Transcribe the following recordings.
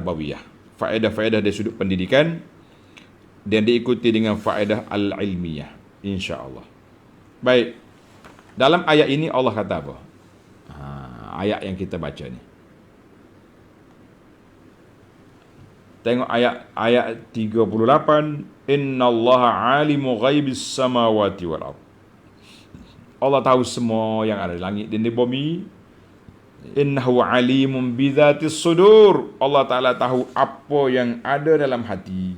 tarbawiyah, faedah-faedah dari sudut pendidikan, dan diikuti dengan faedah al-ilmiyah, insya-Allah. Baik, dalam ayat ini Allah kata apa? Ayat yang kita baca ni, tengok ayat 38, innallaha alimu ghaibis samawati wal ardh. Allah tahu semua yang ada di langit dan di bumi. Innahu alimun bidzatis sudur. Allah Ta'ala tahu apa yang ada dalam hati.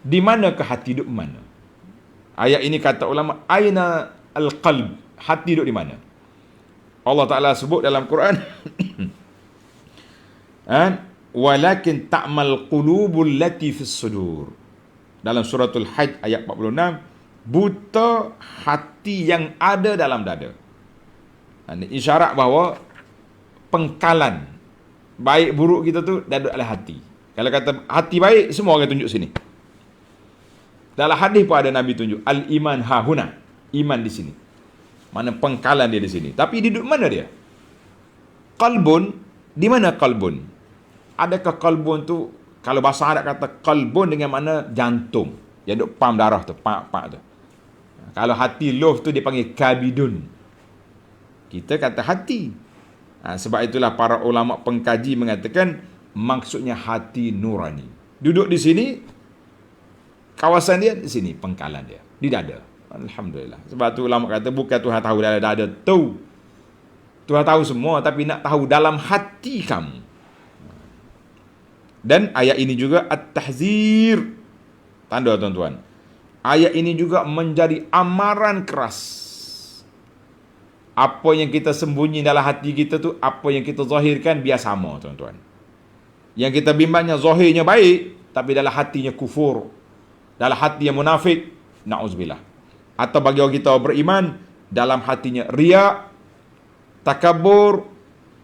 Di mana ke hati duduk mana? Ayat ini kata ulama, aina al-qalb, hati duduk di mana? Allah Ta'ala sebut dalam Quran walakin ta'mal qulubul lati fis sudur. Dalam suratul Hajj ayat 46, buta hati yang ada dalam dada. Ini isyarat bahawa pengkalan baik buruk kita tu adalah hati. Kalau kata hati baik, semua orang tunjuk sini. Dalam hadis pun ada Nabi tunjuk al-iman hahuna, iman di sini. Mana pengkalan dia di sini. Tapi di mana dia? Qalbun, di mana qalbun? Adakah qalbun tu, kalau bahasa Arab kata qalbun dengan mana jantung, yang duk pam darah tu, pak tu. Kalau hati loh tu dipanggil kabidun. Kita kata hati. Sebab itulah para ulama pengkaji mengatakan maksudnya hati nurani. Duduk di sini, kawasan dia di sini, pengkalan dia di dada. Alhamdulillah. Sebab tu ulama kata bukan Tuhan tahu dalam dada tu. Tuhan tahu semua, tapi nak tahu dalam hati kamu. Dan ayat ini juga at-tahzir. Tanda tuan-tuan. Ayat ini juga menjadi amaran keras. Apa yang kita sembunyi dalam hati kita tu, apa yang kita zahirkan biar sama, tuan-tuan. Yang kita bimbangnya zahirnya baik, tapi dalam hatinya kufur. Dalam hati yang munafik, na'udzubillah. Atau bagi orang kita beriman, dalam hatinya riak, takabur,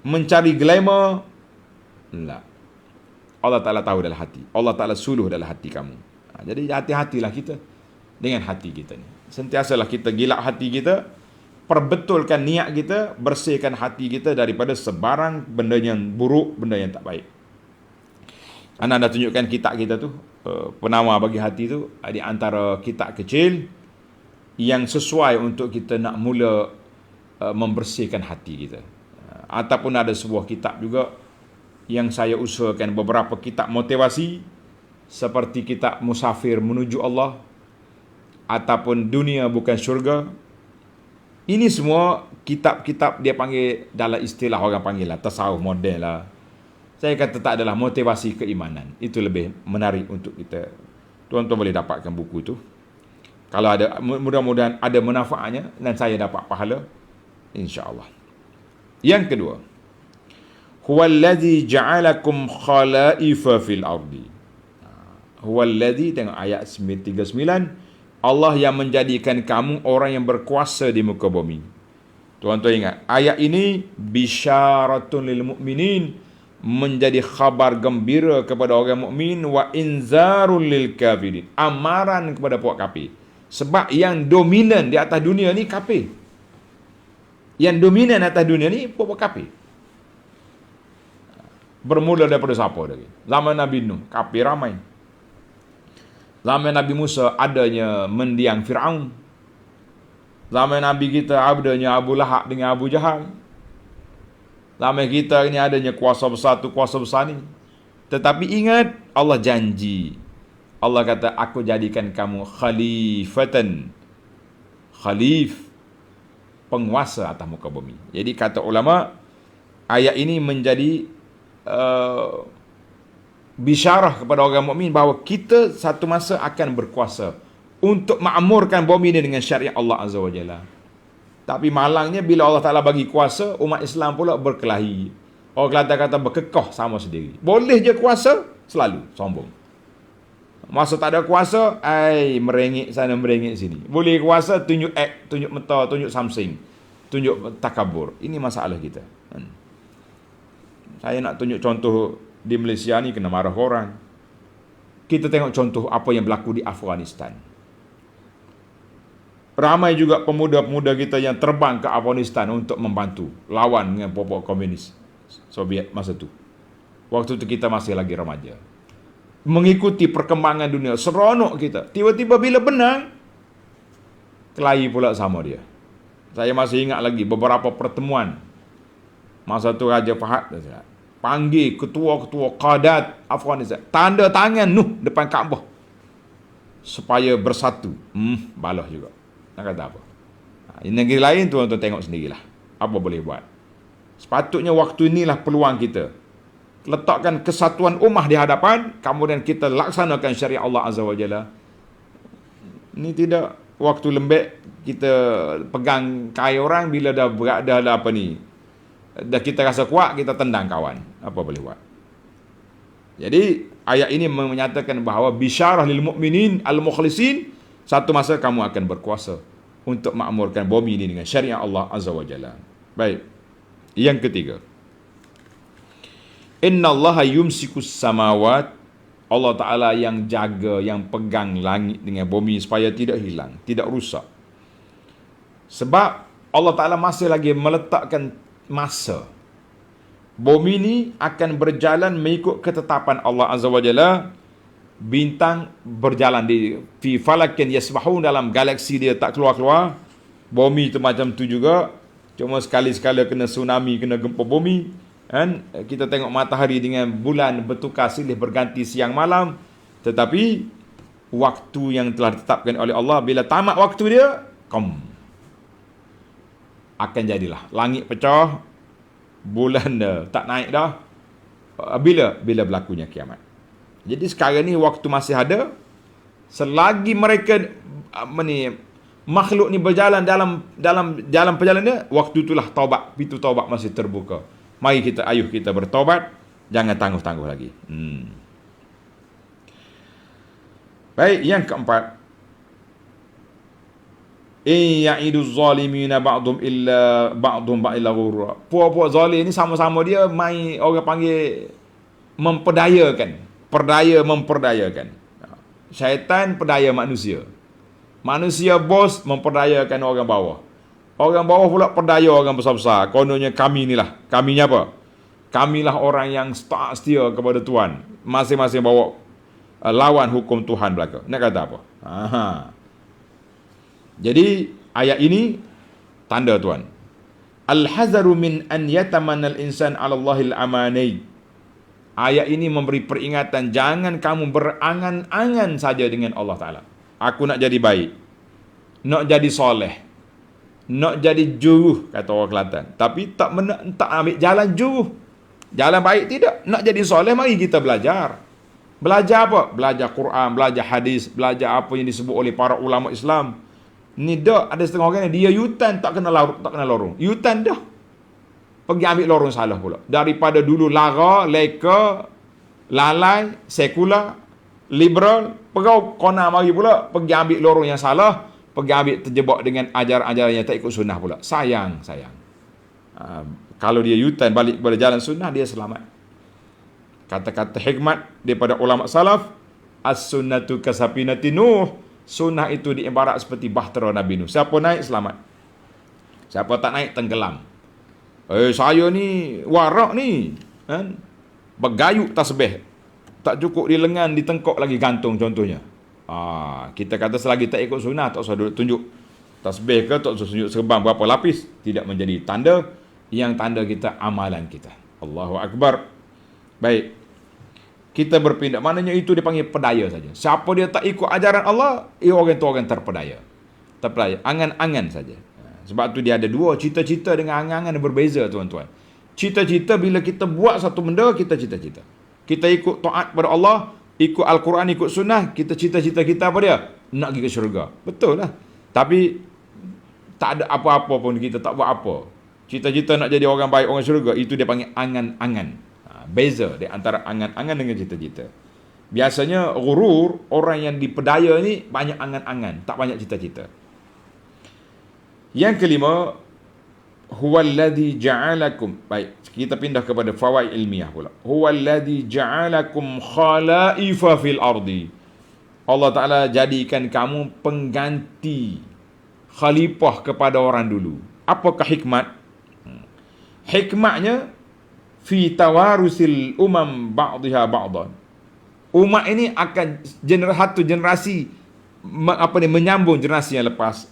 mencari glamour. La. Allah Ta'ala tahu dalam hati. Allah Ta'ala suluh dalam hati kamu. Jadi hati-hatilah kita dengan hati kita ni. Sentiasalah kita gilak hati kita, perbetulkan niat kita, bersihkan hati kita daripada sebarang benda yang buruk, benda yang tak baik. Anda dah tunjukkan kitab kita tu, penawar bagi hati tu, di antara kitab kecil yang sesuai untuk kita nak mula membersihkan hati kita. Ataupun ada sebuah kitab juga yang saya usahakan, beberapa kitab motivasi seperti kitab Musafir Menuju Allah ataupun Dunia Bukan Syurga. Ini semua kitab-kitab dia panggil, dalam istilah orang panggil lah tasawuf moden lah. Saya kata tak adalah motivasi keimanan. Itu lebih menarik untuk kita. Tuan-tuan boleh dapatkan buku tu. Kalau ada, mudah-mudahan ada manfaatnya dan saya dapat pahala, insya-Allah. Yang kedua, huwallazi ja'alakum khalaifa fil ardi. Huwallazi, tengok ayat 39, Allah yang menjadikan kamu orang yang berkuasa di muka bumi. Tuan-tuan ingat, ayat ini bisyaratun lil mu'minin, menjadi khabar gembira kepada orang mukmin, wa inzarul lil kafirin, amaran kepada puak kafir. Sebab yang dominan di atas dunia ni kafir. Yang dominan atas dunia ni puak kafir. Bermula daripada siapa lagi? Zaman Nabi Nuh, kafir ramai. Zaman Nabi Musa adanya mendiang Fir'aun. Zaman Nabi kita adanya Abu Lahab dengan Abu Jahal. Zaman kita ini adanya kuasa besar tu, kuasa besar ni. Tetapi ingat, Allah janji. Allah kata, aku jadikan kamu khalifatan. Khalif, penguasa atas muka bumi. Jadi kata ulama, ayat ini menjadi bisyarah kepada orang mukmin bahawa kita satu masa akan berkuasa untuk makmurkan bumi ini dengan syariat Allah Azza wa Jalla. Tapi malangnya bila Allah Ta'ala bagi kuasa, umat Islam pula berkelahi. Orang Kelantan kata berkekoh sama sendiri. Boleh je kuasa, selalu sombong. Masa tak ada kuasa, merengek sana, merengek sini. Boleh kuasa, tunjuk act, tunjuk meta, tunjuk something, tunjuk takabur. Ini masalah kita. Saya nak tunjuk contoh di Malaysia ni, kena marah orang. Kita tengok contoh apa yang berlaku di Afghanistan. Ramai juga pemuda-pemuda kita yang terbang ke Afghanistan untuk membantu lawan dengan pokok komunis Soviet masa tu. Waktu itu kita masih lagi remaja. Mengikuti perkembangan dunia, seronok kita. Tiba-tiba bila benang, kelahi pula sama dia. Saya masih ingat lagi beberapa pertemuan. Masa tu Raja Fahad panggil ketua-ketua Qadat Afghanistan, tanda tangan depan Kaabah supaya bersatu. Balah juga. Nak kata apa? Negeri lain tuan-tuan tengok sendirilah. Apa boleh buat? Sepatutnya waktu inilah peluang kita. Letakkan kesatuan ummah di hadapan, kemudian kita laksanakan syariat Allah Azza wa Jalla. Ini tidak waktu lembek kita pegang kain orang, bila dah berat, dah apa ni, dah kita rasa kuat, kita tendang kawan. Apa boleh buat? Jadi ayat ini menyatakan bahawa bisyarah lil mu'minin al-mukhlisin, satu masa kamu akan berkuasa untuk makmurkan bumi ini dengan syariat Allah Azza wa Jalla. Baik. Yang ketiga, innallaha yumsikus samawat, Allah Ta'ala yang jaga, yang pegang langit dengan bumi supaya tidak hilang, tidak rusak. Sebab Allah Ta'ala masih lagi meletakkan masa. Bumi ini akan berjalan mengikut ketetapan Allah Azza wa Jalla. Bintang berjalan di fi falakin yasbahun, dalam galaksi dia tak keluar-keluar. Bumi itu macam tu juga. Cuma sekali-sekala kena tsunami, kena gempa bumi. Kan? Kita tengok matahari dengan bulan bertukar silih berganti siang malam. Tetapi waktu yang telah ditetapkan oleh Allah, bila tamat waktu dia, akan jadilah langit pecah, bulan tak naik dah. Bila berlakunya kiamat. Jadi sekarang ni waktu masih ada. Selagi mereka makhluk ni berjalan dalam perjalanan dia, waktu itulah taubat, pintu taubat masih terbuka. Mari ayuh kita bertaubat, jangan tangguh-tangguh lagi. Baik, yang keempat, ya'iduz zalimina ba'dhum illa ba'dhum ba'ila ghurra. Puak-puak zalim ni sama-sama dia mai orang panggil memperdayakan. Memperdayakan. Syaitan perdaya manusia. Manusia bos memperdayakan orang bawah. Orang bawah pula perdaya orang besar-besar. Kononnya kami inilah. Kaminya apa? Kamilah orang yang setia kepada Tuhan. Masing-masing bawa lawan hukum Tuhan belaka. Nak kata apa? Jadi ayat ini tanda Tuhan. Al-hazaru min an yatamanna al-insan 'ala Allahil amanai. Ayat ini memberi peringatan, jangan kamu berangan-angan saja dengan Allah Ta'ala. Aku nak jadi baik, nak jadi soleh, nak jadi juruh, kata orang Kelantan. Tapi tak ambil jalan juruh, jalan baik tidak. Nak jadi soleh, mari kita belajar. Belajar apa? Belajar Quran, belajar hadis, belajar apa yang disebut oleh para ulama Islam. Ni dah ada setengah orang dia yutan tak kena lorong. Yutan dah pergi ambil lorong salah pula. Daripada dulu lara, leka, lalai, sekular, liberal, pegau kona mari pula pergi ambil lorong yang salah, pergi ambil terjebak dengan ajaran-ajaran yang tak ikut sunnah pula. Sayang. Kalau dia yutan balik kepada jalan sunnah, dia selamat. Kata-kata hikmat daripada ulama salaf, as-sunnatu kasapinati Nuh. Sunnah itu diibarat seperti bahtera Nabi Nuh. Siapa naik, selamat. Siapa tak naik, tenggelam. Saya ni warak ni, kan? Bergayuk tasbih, tak cukup di lengan, di tengkok lagi gantung contohnya. Kita kata selagi tak ikut sunnah, tak usah tunjuk tasbih ke, tak usah tunjuk serban berapa lapis, tidak menjadi tanda. Yang tanda kita amalan kita. Allahu Akbar. Baik, kita berpindah, maknanya itu dipanggil pedaya saja. Siapa dia tak ikut ajaran Allah, orang itu orang terpedaya. Angan-angan saja. Sebab tu dia ada dua, cita-cita dengan angan-angan yang berbeza, tuan-tuan. Cita-cita bila kita buat satu benda, kita cita-cita. Kita ikut taat pada Allah, ikut Al-Quran, ikut sunnah, kita cita-cita kita apa dia? Nak pergi ke syurga. Betul lah. Tapi tak ada apa-apa pun, kita tak buat apa. Cita-cita nak jadi orang baik, orang syurga, itu dia panggil angan-angan. Beza di antara angan-angan dengan cita-cita. Biasanya ghurur, orang yang dipedaya ni banyak angan-angan, tak banyak cita-cita. Yang kelima, huwallazi ja'alakum. Baik, kita pindah kepada fawaid ilmiah pula. Huwallazi ja'alakum khalaifa fil ardi. Allah Ta'ala jadikan kamu pengganti, khalifah kepada orang dulu. Apakah hikmat? Hikmatnya, fi tawarusil umam ba'dihha ba'dan. Umat ini akan satu generasi menyambung generasi yang lepas.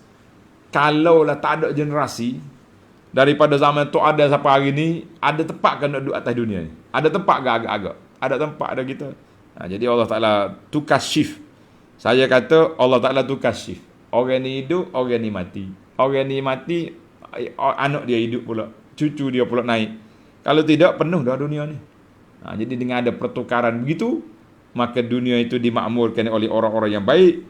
Kalaulah tak ada generasi daripada zaman tu ada sampai hari ni, ada tempat kan nak duduk atas dunia ni? Ada tempat ke agak-agak? Ada tempat ada kita. Jadi Allah Ta'ala tukar shift. Saya kata Allah Ta'ala tukar shift. Orang ni hidup, orang ni mati. Orang ni mati, anak dia hidup pula. Cucu dia pula naik. Kalau tidak, penuh dah dunia ni. Jadi dengan ada pertukaran begitu, maka dunia itu dimakmurkan oleh orang-orang yang baik,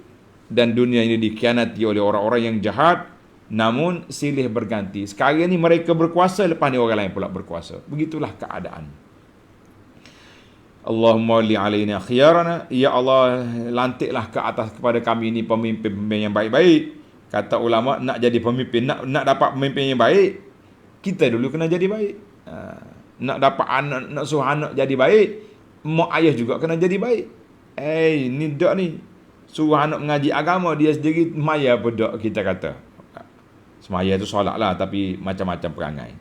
dan dunia ini dikhianati oleh orang-orang yang jahat. Namun silih berganti. Sekarang ni mereka berkuasa, lepas ni orang lain pula berkuasa. Begitulah keadaan. Allahumma li alaina khiyarana, ya Allah, lantiklah ke atas kepada kami ini pemimpin-pemimpin yang baik-baik. Kata ulama, nak jadi pemimpin, nak dapat pemimpin yang baik, kita dulu kena jadi baik. Nak dapat anak, nak suruh anak jadi baik, mak ayah juga kena jadi baik. Ni dak ni, suruh anak mengaji agama, dia sendiri maya apa dak, kita kata. Semaya itu solat lah, tapi macam-macam perangai.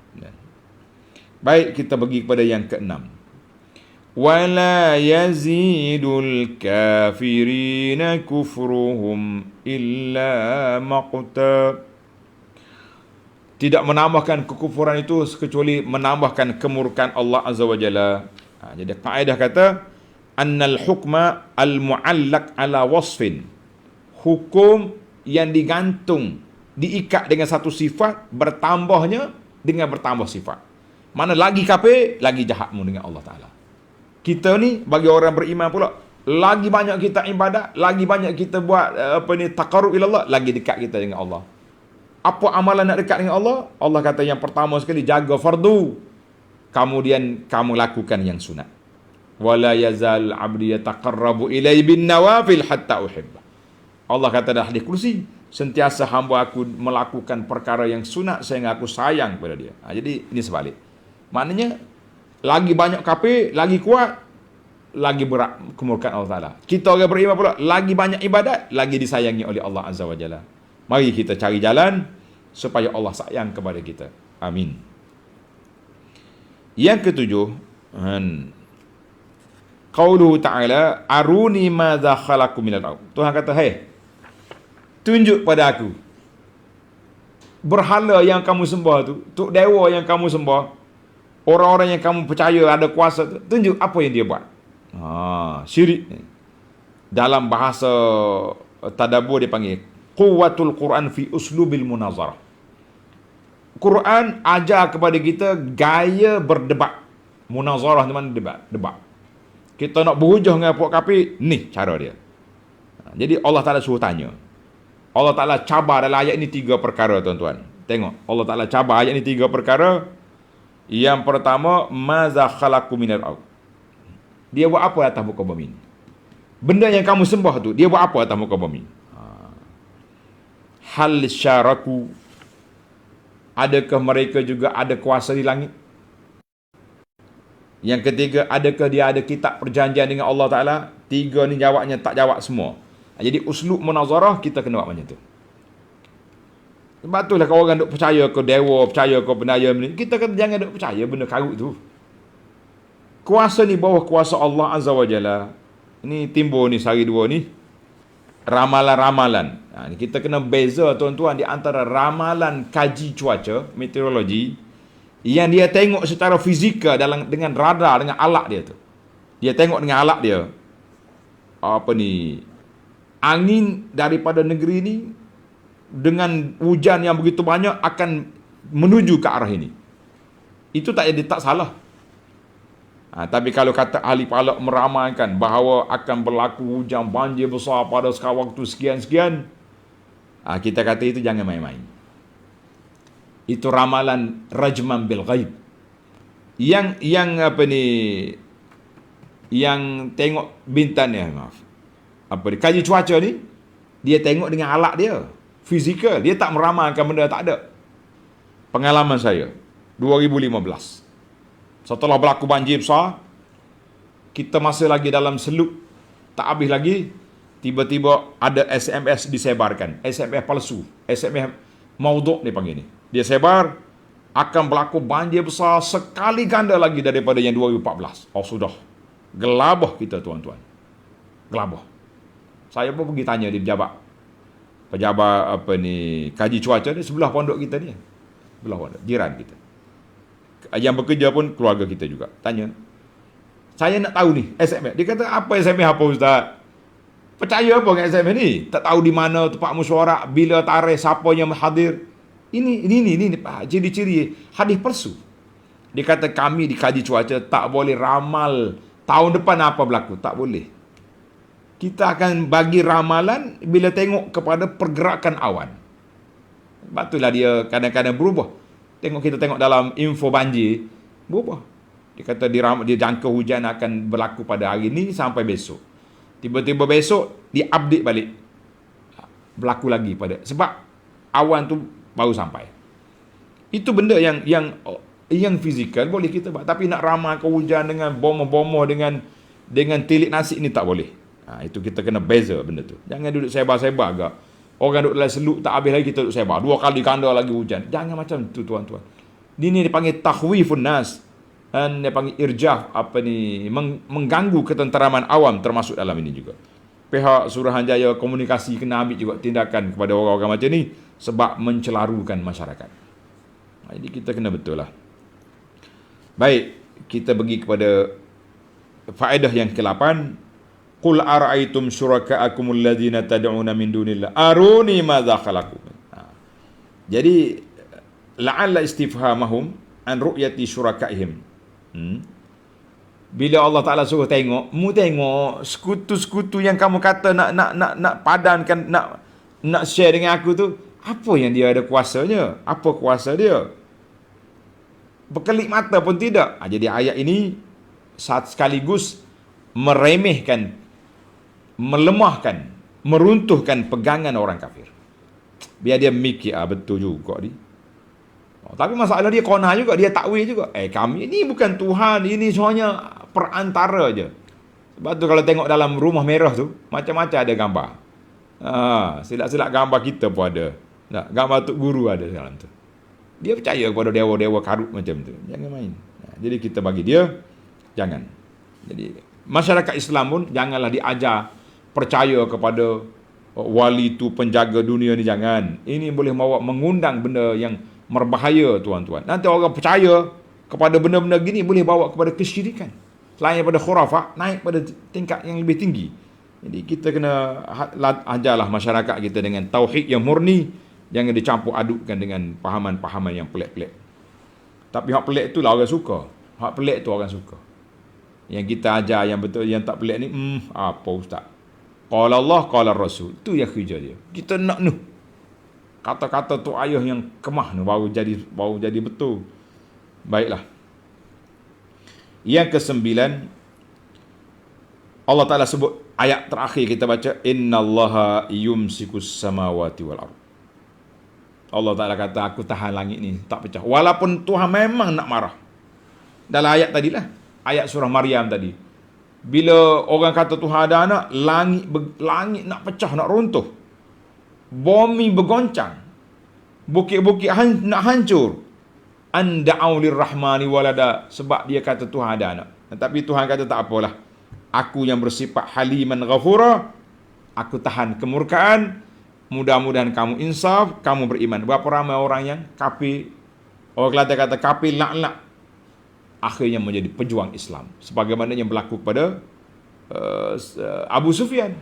Baik, kita pergi kepada yang keenam. وَلَا يَزِيدُ الْكَافِرِينَ كُفْرُهُمْ إِلَّا مَقْتًا. Tidak menambahkan kekufuran itu kecuali menambahkan kemurkaan Allah Azza wa Jalla. Jadi kaedah kata, annal hukma al-mu'allaq ala wasfin. Hukum yang digantung, diikat dengan satu sifat, bertambahnya dengan bertambah sifat. Mana lagi kafir, lagi jahatmu dengan Allah Ta'ala. Kita ni bagi orang beriman pula, lagi banyak kita ibadat, lagi banyak kita buat taqarrub ila Allah, lagi dekat kita dengan Allah. Apa amalan nak dekat dengan Allah? Allah kata yang pertama sekali, jaga fardu, kemudian kamu lakukan yang sunat. Wala yazal 'abdi yataqarrabu ilai bin nawafil hatta uhibba. Allah kata dah di kursi, sentiasa hamba aku melakukan perkara yang sunat sehingga aku sayang kepada dia. Jadi ini sebalik. Maknanya lagi banyak kafir, lagi kuat, lagi berat kemurkaan Allah Ta'ala. Kita orang beriman pula, lagi banyak ibadat, lagi disayangi oleh Allah Azza wa Jalla. Mari kita cari jalan supaya Allah sayang kepada kita. Amin. Yang ketujuh, qauluhu ta'ala, aruni madza khalaqu minal ardh. Tuhan kata, tunjuk pada aku berhala yang kamu sembah tu, tok dewa yang kamu sembah, orang-orang yang kamu percaya ada kuasa tu, tunjuk apa yang dia buat. Syirik. Dalam bahasa tadabbur dia panggil quwwatul Quran fi uslubil munazarah. Quran ajar kepada kita gaya berdebat. Munazarah tu mana debat. Kita nak berhujah dengan puak kafir, ni cara dia. Jadi Allah Ta'ala suruh tanya. Allah Ta'ala cabar dalam ayat ni 3 perkara, tuan-tuan. Tengok, Allah Ta'ala cabar ayat ni 3 perkara. Yang pertama, maza khalaqu minal ardh. Dia buat apa atas muka bumi? Benda yang kamu sembah tu, dia buat apa atas muka bumi? Hal syaraku, adakah mereka juga ada kuasa di langit? Yang ketiga, adakah dia ada kitab perjanjian dengan Allah Ta'ala? 3 ni jawabnya tak jawab semua. Jadi uslub munazarah kita kena buat macam tu. Sebab itulah kalau orang duk percaya ke dewa, percaya ke bendaya ni, kita kata jangan duk percaya benda karut tu. Kuasa ni bawah kuasa Allah Azza wa Jalla. Ni timbul ni sehari dua ni ramalan-ramalan. Ni kita kena beza, tuan-tuan, di antara ramalan kaji cuaca, meteorologi, yang dia tengok secara fizikal dengan radar, dengan alat dia tu. Dia tengok dengan alat dia. Angin daripada negeri ni dengan hujan yang begitu banyak akan menuju ke arah ini. Itu tak salah. Tapi kalau kata ahli falak meramalkan bahawa akan berlaku hujan banjir besar pada waktu sekian-sekian, kita kata itu jangan main-main. Itu ramalan rajman bil ghaib. Yang tengok bintang ni, kaji cuaca ni, dia tengok dengan alat dia, fizikal. Dia tak meramalkan benda tak ada. Pengalaman saya 2015, setelah berlaku banjir besar, kita masih lagi dalam seluk, tak habis lagi, tiba-tiba ada SMS disebarkan. SMS palsu, SMS maudhu' dia panggil ni. Dia sebar, akan berlaku banjir besar sekali ganda lagi daripada yang 2014. Oh sudah. Gelabah kita tuan-tuan. Gelabah. Saya pun pergi tanya di pejabat kaji cuaca ni sebelah pondok kita ni. Sebelah pondok, jiran kita. Yang bekerja pun keluarga kita juga. Tanya. Saya nak tahu ni SMS. Dia kata apa SMS apa ustaz? Percaya apa dengan SMS ni? Tak tahu di mana tempat mesyuarat, bila tarikh, siapa yang hadir. Ini ciri-ciri hadis palsu. Dia kata kami di kaji cuaca tak boleh ramal tahun depan apa berlaku. Tak boleh. Kita akan bagi ramalan bila tengok kepada pergerakan awan. Sebab itulah dia kadang-kadang berubah. Kita tengok dalam info banjir, berubah. Dia kata dia jangka hujan akan berlaku pada hari ni sampai besok. Tiba-tiba besok, dia update balik. Berlaku lagi sebab awan tu baru sampai. Itu benda yang fizikal boleh kita buat. Tapi nak ramalkan hujan dengan bomoh-bomoh, dengan tilik nasi ni tak boleh. Itu kita kena beza benda tu. Jangan duduk sebar-sebar agak. Orang duduk dalam seluk tak habis lagi kita duduk sebar. 2 kali ganda lagi hujan. Jangan macam tu tuan-tuan. Ini dipanggil takhwifun nas. Dan dia panggil irjaf, mengganggu ketenteraman awam termasuk dalam ini juga. Pihak Suruhanjaya Komunikasi kena ambil juga tindakan kepada orang-orang macam ni sebab mencelarukan masyarakat. Jadi kita kena betul lah. Baik, kita pergi kepada faedah yang ke-8. Qul ara'aytum syuraka'akumul ladzina tad'una min dunillah aruni madza khalaqu. Jadi la'alla istifhamahum an ru'yati syuraka'ihim. Bila Allah Ta'ala suruh tengok, mu tengok sekutu-sekutu yang kamu kata nak padankan, nak share dengan aku tu, apa yang dia ada kuasanya? Apa kuasa dia? Berkelip mata pun tidak. Jadi ayat ini sekaligus meremehkan, melemahkan, meruntuhkan pegangan orang kafir. Biar dia mikir, betul juga ni. Tapi masalah dia konah juga, dia takwil juga. Kami ni bukan Tuhan, ini semuanya perantara je. Sebab tu kalau tengok dalam rumah merah tu, macam-macam ada gambar. Silap-silap gambar kita pun ada. Gambar Tok Guru ada dalam tu. Dia percaya kepada dewa-dewa karut macam tu. Jangan main. Jadi kita bagi dia, jangan. Jadi masyarakat Islam pun janganlah diajar percaya kepada wali tu penjaga dunia ni, jangan. Ini boleh mengundang benda yang berbahaya tuan-tuan. Nanti orang percaya kepada benda-benda gini boleh bawa kepada kesyirikan. Selain daripada khurafat, naik pada tingkat yang lebih tinggi. Jadi kita kena ajarlah masyarakat kita dengan tauhid yang murni, jangan dicampur adukkan dengan pahaman-pahaman yang pelik-pelik. Tapi hak pelik tu lah orang suka. Hak pelik tu orang suka. Yang kita ajar yang betul, yang tak pelik ni, apa ustaz? Qala Allah, qala Rasul. Itu yang kerja dia. Kita nak kata-kata tu ayah yang kemah ni baru jadi betul. Baiklah. Yang ke-9, Allah Ta'ala sebut ayat terakhir kita baca, innallaha yumsikus samawati wal ardh. Allah Ta'ala kata, aku tahan langit ni tak pecah. Walaupun Tuhan memang nak marah. Dalam ayat tadilah, ayat surah Maryam tadi. Bila orang kata Tuhan ada anak, langit nak pecah, nak runtuh. Bumi bergoncang. Bukit-bukit nak hancur. Anda'au lirrahmani walada. Sebab dia kata Tuhan ada anak. Tapi Tuhan kata tak apalah. Aku yang bersifat haliman ghafura. Aku tahan kemurkaan. Mudah-mudahan kamu insaf, kamu beriman. Berapa ramai orang yang kafir. Orang Kelantan kata kafir lak-lak. Akhirnya menjadi pejuang Islam. Sebagaimana yang berlaku pada Abu Sufyan.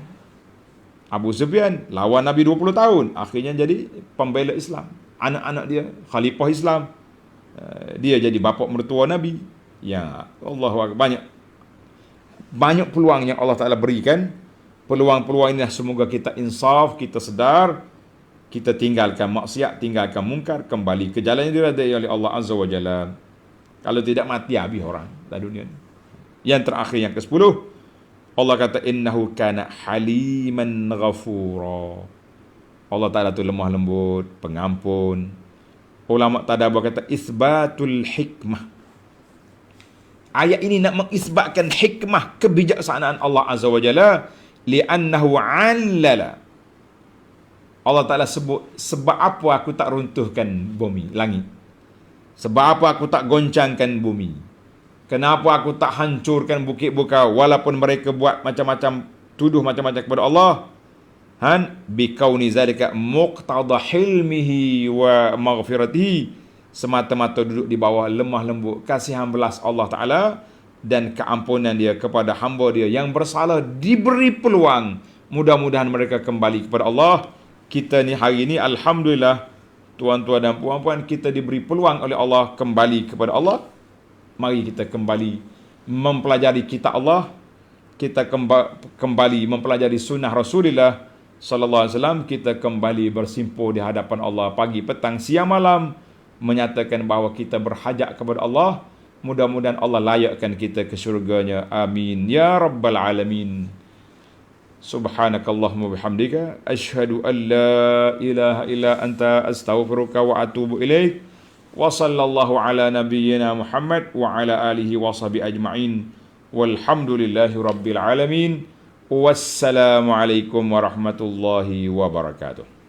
Abu Sufyan lawan Nabi 20 tahun. Akhirnya jadi pembela Islam. Anak-anak dia, khalifah Islam. Dia jadi bapa mertua Nabi. Ya Allah, banyak peluang yang Allah Ta'ala berikan. Peluang-peluang ini semoga kita insaf, kita sedar, kita tinggalkan maksiat, tinggalkan mungkar, kembali ke jalan yang diridai oleh Allah Azza wa Jalla. Kalau tidak, mati habis orang dalam dunia ini. Yang terakhir, yang ke-10, Allah kata innahu kana haliman ghafura. Allah Ta'ala tu lemah lembut, pengampun. Ulama tadabbur kata isbatul hikmah. Ayat ini nak mengisbatkan hikmah, kebijaksanaan Allah Azza wa Jalla, li'annahu 'allala. Allah Ta'ala sebut sebab apa aku tak runtuhkan bumi, langit. Sebab apa aku tak goncangkan bumi? Kenapa aku tak hancurkan bukit bukau walaupun mereka buat macam-macam, tuduh macam-macam kepada Allah? Bikauni zalika muqtada hilmihi wa maghfiratihi, semata-mata duduk di bawah lemah lembut kasihan belas Allah Ta'ala dan keampunan dia kepada hamba dia yang bersalah, diberi peluang. Mudah-mudahan mereka kembali kepada Allah. Kita ni hari ni alhamdulillah, tuan-tuan dan puan-puan, kita diberi peluang oleh Allah kembali kepada Allah. Mari kita kembali mempelajari kitab Allah, kita kembali mempelajari sunnah Rasulullah sallallahu alaihi wasallam, kita kembali bersimpuh di hadapan Allah pagi, petang, siang, malam, menyatakan bahawa kita berhajat kepada Allah. Mudah-mudahan Allah layakkan kita ke syurganya. Amin ya rabbal alamin. Subhanakallahumma bihamdika asyhadu an la ilaha illa anta astaghfiruka wa atubu ilaik. Wa sallallahu ala nabiyyina Muhammad wa ala alihi wa sahbihi ajma'in. Walhamdulillahi rabbil alamin. Wassalamu alaikum warahmatullahi wabarakatuh.